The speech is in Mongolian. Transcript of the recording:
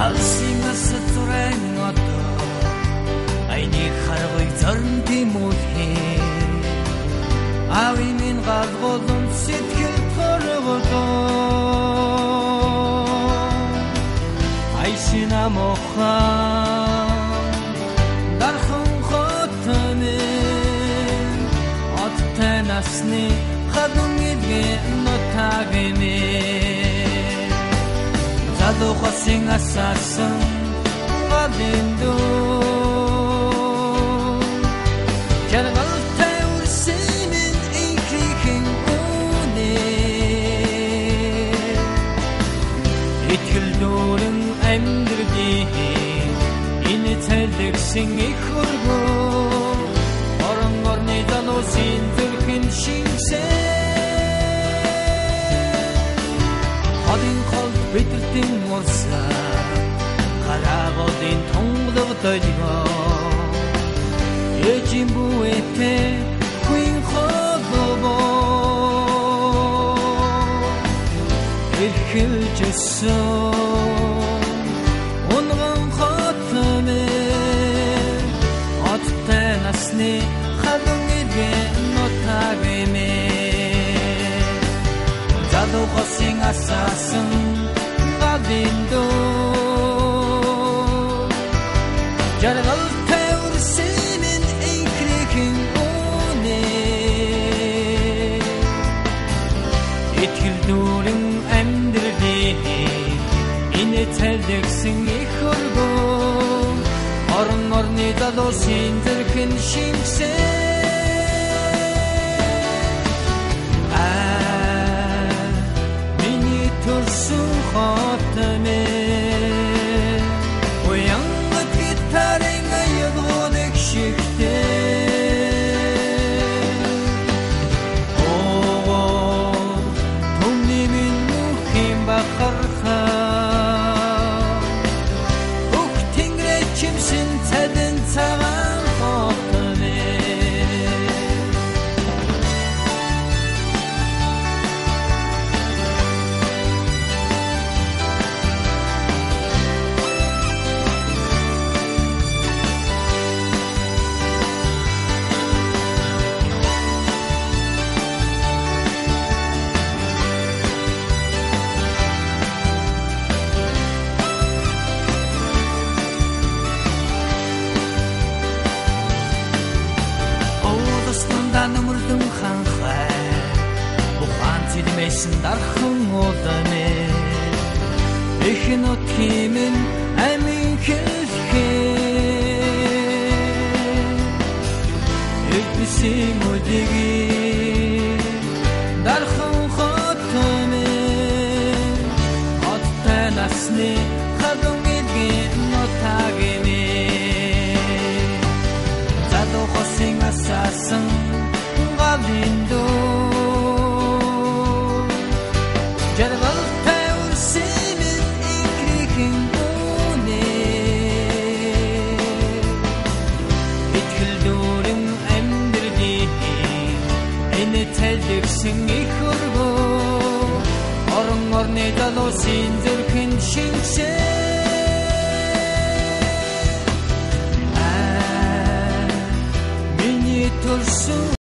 алсingас зүрэн одоо айны харгыг зорн тимүүлхэ ави минь галголон сэтгэл торгодоо айшина мохан дархан хотны оттанасны хадун илгэ нотагэмэ залухасын асасан гадиндо жаргалтай үрсэмэн инхрихэн үнэ итгэл дүүрэн амьдрдээ энэ цэлэгсэн их хөргөө орон орны залуусын зүрхэн шингсэн хадын холд бидртэн морса харагодын тонглог дойдгоо ежим буэте queen khodobo эрхэлжсэн онгон хотны оттай насны хадун илгэ нотагэмэ залухасын асасан гадиндо жаргалтай үрсэмэн инхрихэн үнэ итгэл дүүрэн амьдрдээ энэ цэлэгсэн их хөргөө орон орны залуусын зүрхэн шингсэн миний төрсөн хотны уянгат гитарын ягодыг шигтэй оо түмний минь нүхэн бахархаа бүх тэнгэрэ чимсэн цадын цагаан хотны Месэн дархан уданы эхн утхимэн амин хэлхээ эвбисийн үдиги дархан хотны оттай насны хадун илгэ нотагэмэ залухасын асасан гадиндо жаргалтай үрсэмэн инхрихэн үнэ итгэл дүүрэн амьдрдээ энэ цэлэгсэн их хөргөө орон орны залуусын зүрхэн шингсэн